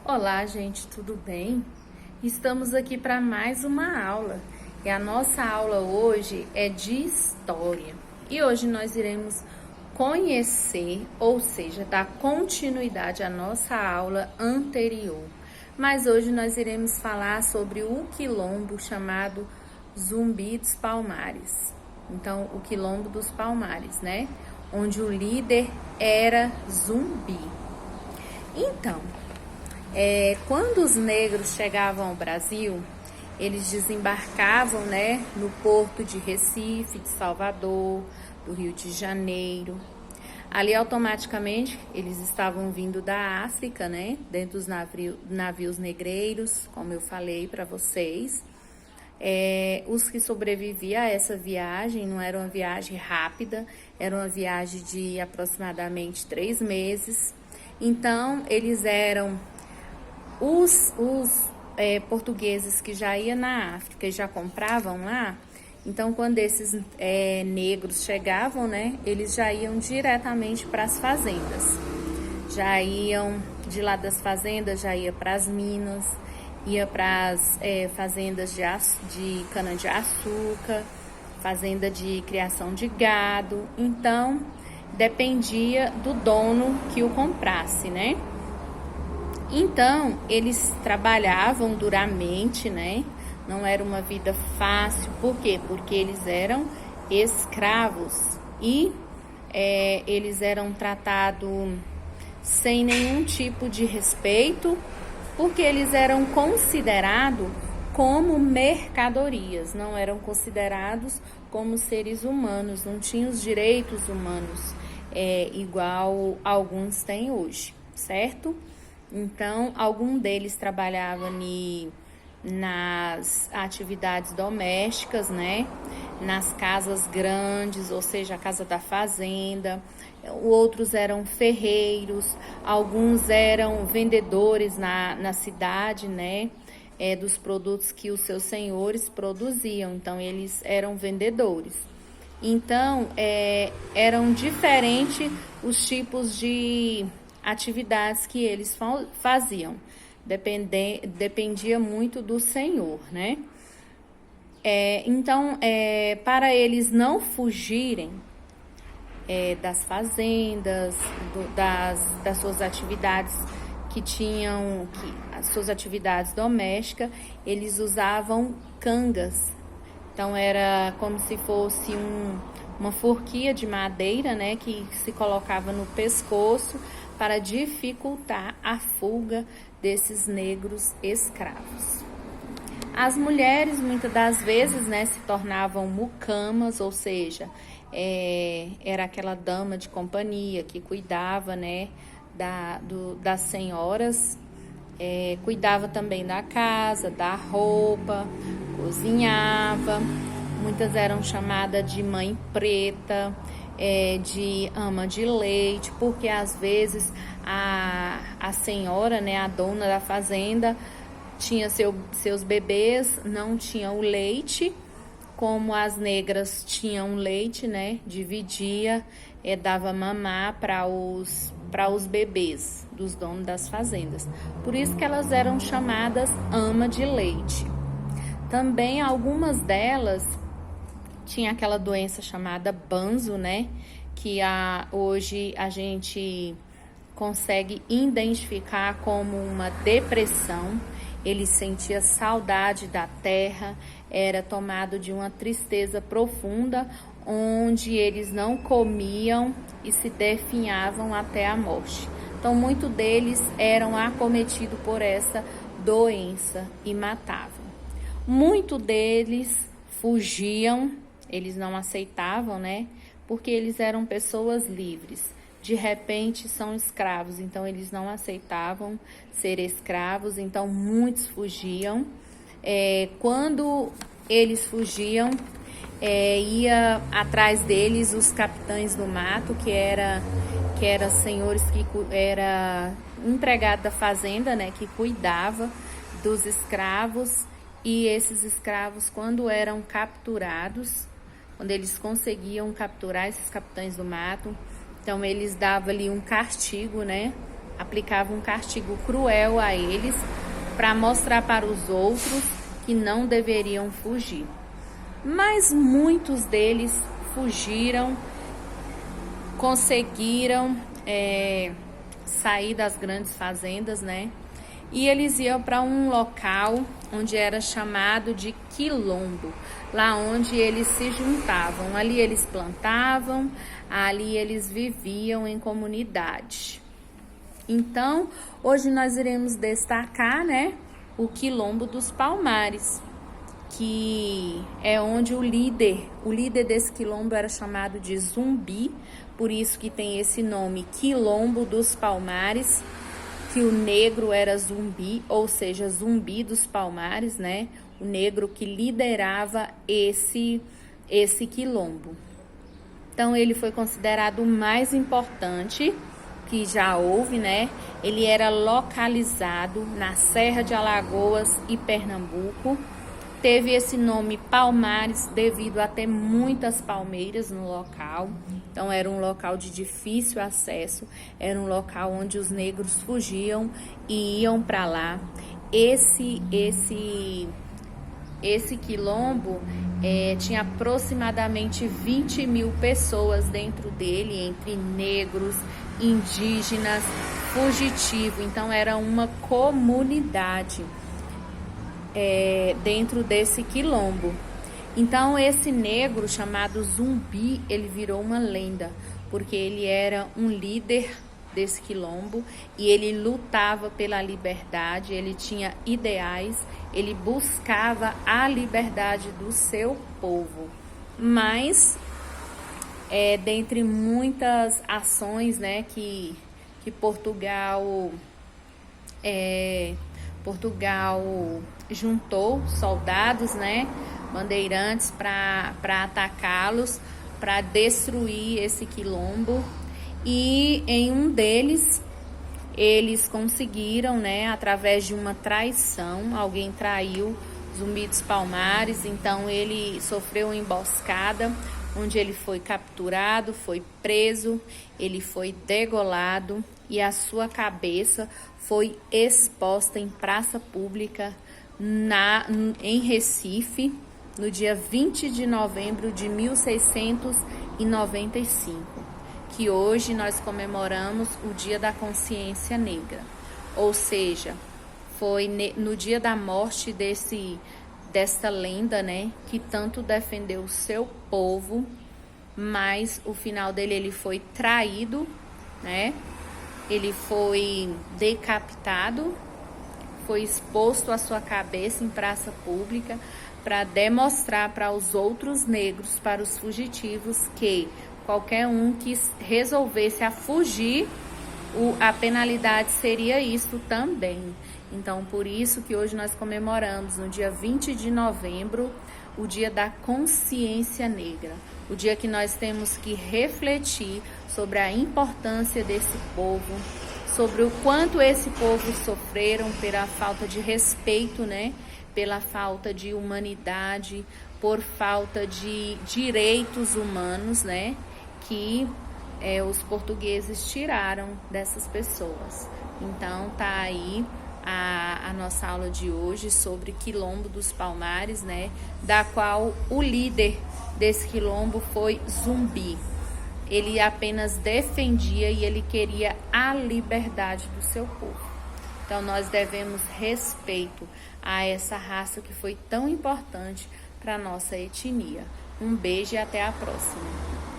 Olá, gente, tudo bem? Estamos aqui para mais uma aula e a nossa aula hoje é de história. E hoje nós iremos conhecer, ou seja, dar continuidade à nossa aula anterior. Mas hoje nós iremos falar sobre o quilombo chamado Zumbi dos Palmares. Então, o quilombo dos Palmares, né? Onde o líder era Zumbi. Então, quando os negros chegavam ao Brasil, eles desembarcavam, né, no porto de Recife, de Salvador, do Rio de Janeiro. Ali, automaticamente, eles estavam vindo da África, né, dentro dos navios negreiros, como eu falei para vocês. Os que sobreviviam a essa viagem não era uma viagem rápida, era uma viagem de aproximadamente 3 meses. Então, eles eram os portugueses que já iam na África e já compravam lá. Então, quando esses negros chegavam, né, eles já iam diretamente para as fazendas. Já iam de lá das fazendas, já ia para as minas, ia para as fazendas de cana-de-açúcar, fazenda de criação de gado. Então, dependia do dono que o comprasse, né? Então, eles trabalhavam duramente, né? Não era uma vida fácil. Por quê? Porque eles eram escravos e eles eram tratados sem nenhum tipo de respeito, porque eles eram considerados como mercadorias, não eram considerados como seres humanos, não tinham os direitos humanos igual alguns têm hoje, certo? Então, algum deles trabalhava nas atividades domésticas, né? Nas casas grandes, ou seja, a casa da fazenda. Outros eram ferreiros, alguns eram vendedores na cidade, né? Dos produtos que os seus senhores produziam. Então, eles eram vendedores. Então, eram diferentes os tipos de atividades que eles faziam. Dependia muito do senhor, né? Então, para eles não fugirem das fazendas, das suas atividades as suas atividades domésticas, eles usavam cangas. Então, era como se fosse uma forquilha de madeira, né, que se colocava no pescoço para dificultar a fuga desses negros escravos. As mulheres, muitas das vezes, né, se tornavam mucamas, ou seja, era aquela dama de companhia que cuidava, né, das senhoras, cuidava também da casa, da roupa, cozinhava. Muitas eram chamadas de mãe preta, de ama de leite, porque às vezes a senhora, né, a dona da fazenda, tinha seus bebês, não tinha o leite, como as negras tinham leite, né, dividia, dava mamar para os bebês dos donos das fazendas. Por isso que elas eram chamadas ama de leite. Também algumas delas tinha aquela doença chamada banzo, né? Que hoje a gente consegue identificar como uma depressão. Ele sentia saudade da terra, era tomado de uma tristeza profunda, onde eles não comiam e se definhavam até a morte. Então, muitos deles eram acometidos por essa doença e matavam. Muitos deles fugiam. Eles não aceitavam, né? Porque eles eram pessoas livres. De repente são escravos, então eles não aceitavam ser escravos, então muitos fugiam. Quando eles fugiam, ia atrás deles os capitães do mato, que era senhores que era empregado da fazenda, né? Que cuidava dos escravos, e esses escravos, quando eram capturados, quando eles conseguiam capturar esses capitães do mato, então eles davam ali um castigo, né, aplicava um castigo cruel a eles para mostrar para os outros que não deveriam fugir. Mas muitos deles fugiram, conseguiram sair das grandes fazendas, né? E eles iam para um local onde era chamado de quilombo, lá onde eles se juntavam. Ali eles plantavam, ali eles viviam em comunidade. Então, hoje nós iremos destacar, né, o Quilombo dos Palmares, que é onde o líder desse quilombo era chamado de Zumbi, por isso que tem esse nome, Quilombo dos Palmares, que o negro era Zumbi, ou seja, Zumbi dos Palmares, né? O negro que liderava esse quilombo. Então, ele foi considerado o mais importante que já houve, né? Ele era localizado na Serra de Alagoas e Pernambuco. Teve esse nome Palmares devido a ter muitas palmeiras no local. Então, era um local de difícil acesso, era um local onde os negros fugiam e iam para lá. Esse quilombo tinha aproximadamente 20 mil pessoas dentro dele, entre negros, indígenas, fugitivos. Então, era uma comunidade dentro desse quilombo. Então, esse negro chamado Zumbi, ele virou uma lenda, porque ele era um líder desse quilombo e ele lutava pela liberdade, ele tinha ideais, ele buscava a liberdade do seu povo. Mas, dentre muitas ações, né, que Portugal juntou soldados, né, bandeirantes para atacá-los, para destruir esse quilombo. E em um deles, eles conseguiram, né, através de uma traição, alguém traiu Zumbi dos Palmares, então ele sofreu uma emboscada, onde ele foi capturado, foi preso, ele foi degolado e a sua cabeça foi exposta em praça pública em Recife, no dia 20 de novembro de 1695, que hoje nós comemoramos o Dia da Consciência Negra. Ou seja, foi no dia da morte dessa lenda, né, que tanto defendeu o seu povo, mas o final dele, ele foi traído, né? Ele foi decapitado, foi exposto a sua cabeça em praça pública para demonstrar para os outros negros, para os fugitivos, que qualquer um que resolvesse a fugir, a penalidade seria isso também. Então, por isso que hoje nós comemoramos, no dia 20 de novembro, o Dia da Consciência Negra. O dia que nós temos que refletir sobre a importância desse povo, sobre o quanto esse povo sofreram pela falta de respeito, né? Pela falta de humanidade, por falta de direitos humanos, né? Que os portugueses tiraram dessas pessoas. Então, tá aí a nossa aula de hoje sobre Quilombo dos Palmares, né? Da qual o líder desse quilombo foi Zumbi. Ele apenas defendia e ele queria a liberdade do seu povo. Então, nós devemos respeito a essa raça que foi tão importante para a nossa etnia. Um beijo e até a próxima.